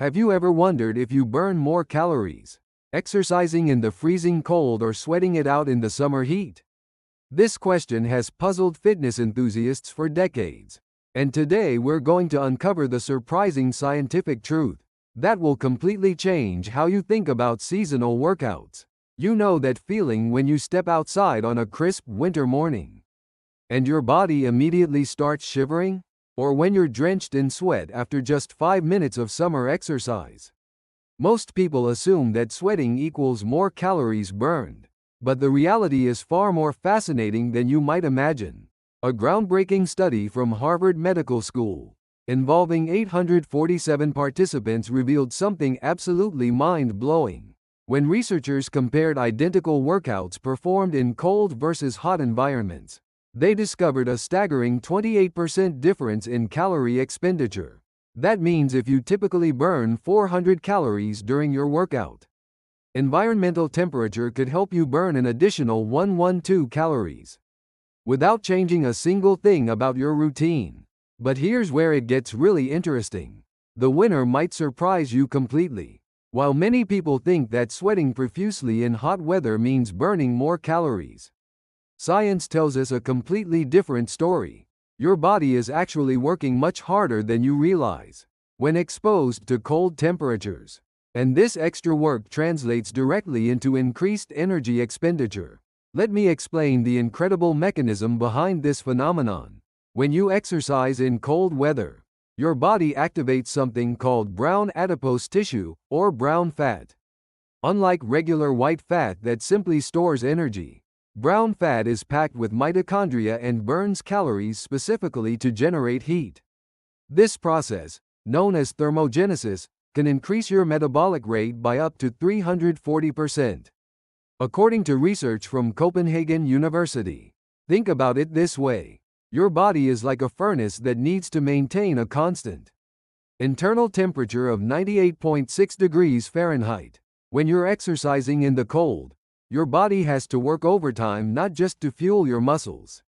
Have you ever wondered if you burn more calories exercising in the freezing cold or sweating it out in the summer heat? This question has puzzled fitness enthusiasts for decades. And today we're going to uncover the surprising scientific truth that will completely change how you think about seasonal workouts. You know that feeling when you step outside on a crisp winter morning and your body immediately starts shivering? Or when you're drenched in sweat after just 5 minutes of summer exercise? Most people assume that sweating equals more calories burned. But the reality is far more fascinating than you might imagine. A groundbreaking study from Harvard Medical School, involving 847 participants, revealed something absolutely mind-blowing. When researchers compared identical workouts performed in cold versus hot environments, they discovered a staggering 28% difference in calorie expenditure. That means if you typically burn 400 calories during your workout, environmental temperature could help you burn an additional 112 calories without changing a single thing about your routine. But here's where it gets really interesting. The winner might surprise you completely. While many people think that sweating profusely in hot weather means burning more calories, science tells us a completely different story. Your body is actually working much harder than you realize when exposed to cold temperatures. And this extra work translates directly into increased energy expenditure. Let me explain the incredible mechanism behind this phenomenon. When you exercise in cold weather, your body activates something called brown adipose tissue, or brown fat. Unlike regular white fat that simply stores energy, brown fat is packed with mitochondria and burns calories specifically to generate heat. This process, known as thermogenesis, can increase your metabolic rate by up to 340%. According to research from Copenhagen University, think about it this way. Your body is like a furnace that needs to maintain a constant internal temperature of 98.6 degrees Fahrenheit. When you're exercising in the cold, your body has to work overtime not just to fuel your muscles,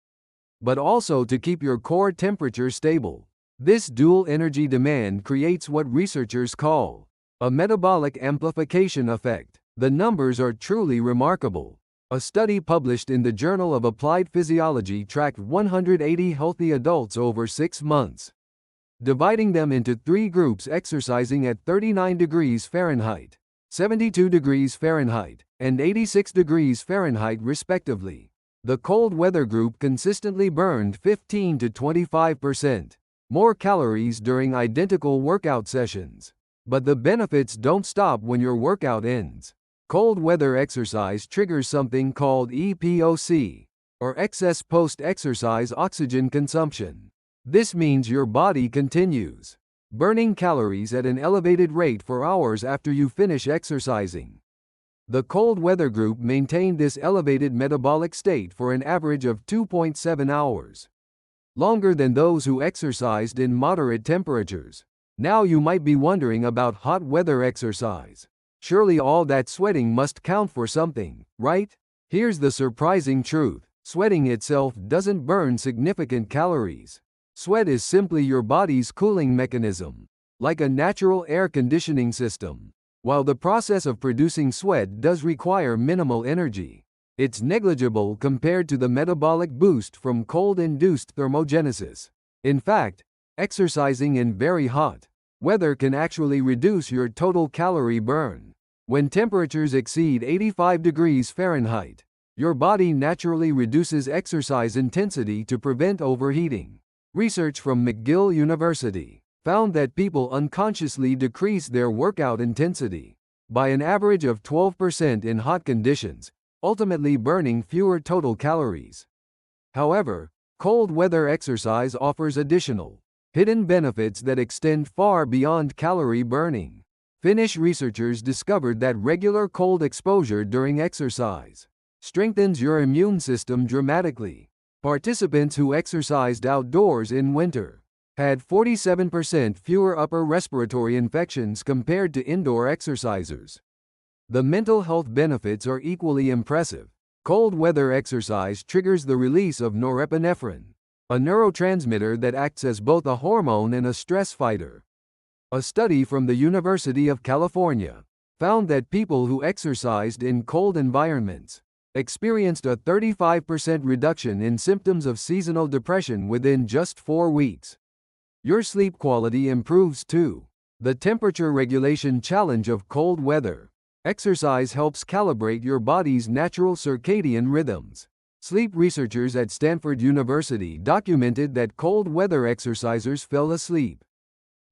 but also to keep your core temperature stable. This dual energy demand creates what researchers call a metabolic amplification effect. The numbers are truly remarkable. A study published in the Journal of Applied Physiology tracked 180 healthy adults over 6 months, dividing them into 3 groups exercising at 39 degrees Fahrenheit, 72 degrees Fahrenheit, and 86 degrees Fahrenheit respectively. The cold weather group consistently burned 15 to 25% more calories during identical workout sessions. But the benefits don't stop when your workout ends. Cold weather exercise triggers something called EPOC, or excess post-exercise oxygen consumption. This means your body continues burning calories at an elevated rate for hours after you finish exercising. The cold weather group maintained this elevated metabolic state for an average of 2.7 hours, longer than those who exercised in moderate temperatures. Now you might be wondering about hot weather exercise. Surely all that sweating must count for something, right? Here's the surprising truth. Sweating itself doesn't burn significant calories. Sweat is simply your body's cooling mechanism, like a natural air conditioning system. While the process of producing sweat does require minimal energy, it's negligible compared to the metabolic boost from cold-induced thermogenesis. In fact, exercising in very hot weather can actually reduce your total calorie burn. When temperatures exceed 85 degrees Fahrenheit, your body naturally reduces exercise intensity to prevent overheating. Research from McGill University found that people unconsciously decrease their workout intensity by an average of 12% in hot conditions, ultimately burning fewer total calories. However, cold weather exercise offers additional, hidden benefits that extend far beyond calorie burning. Finnish researchers discovered that regular cold exposure during exercise strengthens your immune system dramatically. Participants who exercised outdoors in winter had 47% fewer upper respiratory infections compared to indoor exercisers. The mental health benefits are equally impressive. Cold weather exercise triggers the release of norepinephrine, a neurotransmitter that acts as both a hormone and a stress fighter. A study from the University of California found that people who exercised in cold environments experienced a 35% reduction in symptoms of seasonal depression within just 4 weeks. Your sleep quality improves too. The temperature regulation challenge of cold weather. Exercise helps calibrate your body's natural circadian rhythms. Sleep researchers at Stanford University documented that cold weather exercisers fell asleep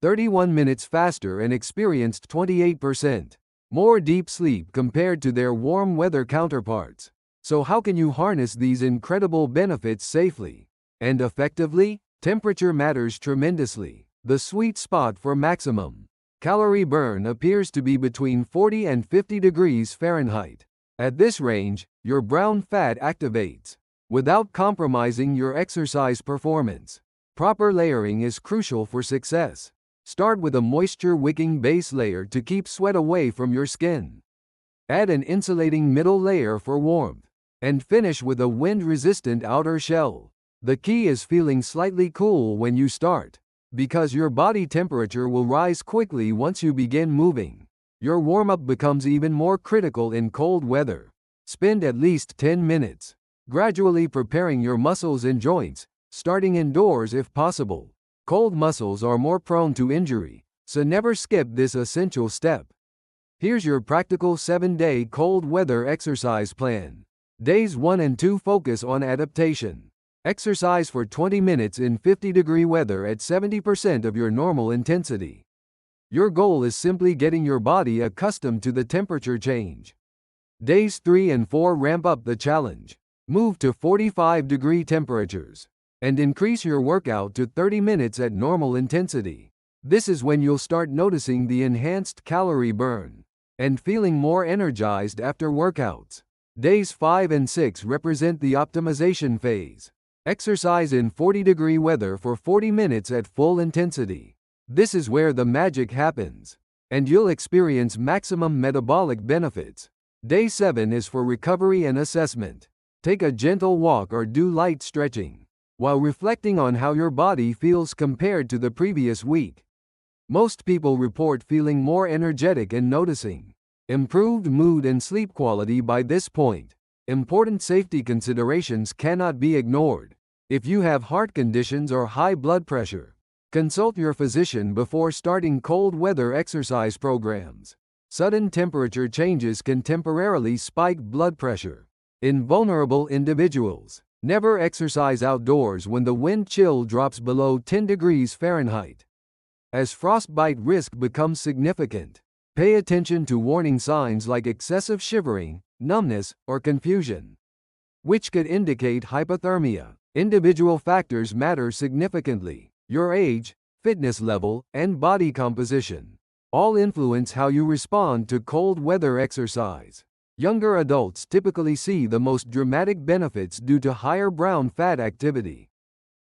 31 minutes faster and experienced 28% more deep sleep compared to their warm weather counterparts. So how can you harness these incredible benefits safely and effectively? Temperature matters tremendously. The sweet spot for maximum calorie burn appears to be between 40 and 50 degrees Fahrenheit. At this range, your brown fat activates without compromising your exercise performance. Proper layering is crucial for success. Start with a moisture-wicking base layer to keep sweat away from your skin. Add an insulating middle layer for warmth, and finish with a wind-resistant outer shell. The key is feeling slightly cool when you start, because your body temperature will rise quickly once you begin moving. Your warm-up becomes even more critical in cold weather. Spend at least 10 minutes gradually preparing your muscles and joints, starting indoors if possible. Cold muscles are more prone to injury, so never skip this essential step. Here's your practical 7-day cold weather exercise plan. Days 1 and 2 focus on adaptation. Exercise for 20 minutes in 50-degree weather at 70% of your normal intensity. Your goal is simply getting your body accustomed to the temperature change. Days 3 and 4 ramp up the challenge. Move to 45-degree temperatures and increase your workout to 30 minutes at normal intensity. This is when you'll start noticing the enhanced calorie burn and feeling more energized after workouts. Days 5 and 6 represent the optimization phase. Exercise in 40-degree weather for 40 minutes at full intensity. This is where the magic happens, and you'll experience maximum metabolic benefits. Day 7 is for recovery and assessment. Take a gentle walk or do light stretching, while reflecting on how your body feels compared to the previous week. Most people report feeling more energetic and noticing improved mood and sleep quality by this point. Important safety considerations cannot be ignored. If you have heart conditions or high blood pressure, consult your physician before starting cold weather exercise programs. Sudden temperature changes can temporarily spike blood pressure. In vulnerable individuals, never exercise outdoors when the wind chill drops below 10 degrees Fahrenheit. As frostbite risk becomes significant, pay attention to warning signs like excessive shivering, numbness, or confusion, which could indicate hypothermia. Individual factors matter significantly. Your age, fitness level, and body composition all influence how you respond to cold weather exercise. Younger adults typically see the most dramatic benefits due to higher brown fat activity,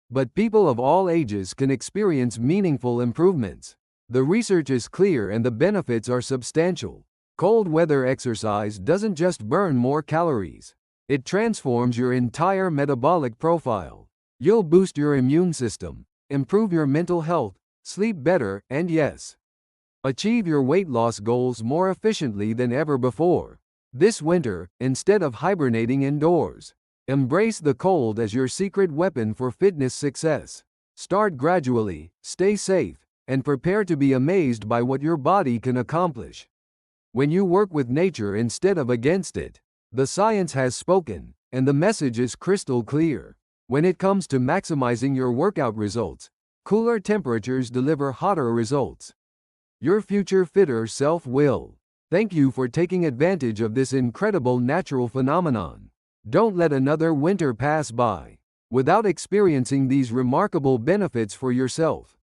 but people of all ages can experience meaningful improvements. The research is clear and the benefits are substantial. Cold weather exercise doesn't just burn more calories, it transforms your entire metabolic profile. You'll boost your immune system, improve your mental health, sleep better, and yes, achieve your weight loss goals more efficiently than ever before. This winter, instead of hibernating indoors, embrace the cold as your secret weapon for fitness success. Start gradually, stay safe, and prepare to be amazed by what your body can accomplish when you work with nature instead of against it. The science has spoken, and the message is crystal clear. When it comes to maximizing your workout results, cooler temperatures deliver hotter results. Your future fitter self will. Thank you for taking advantage of this incredible natural phenomenon. Don't let another winter pass by without experiencing these remarkable benefits for yourself.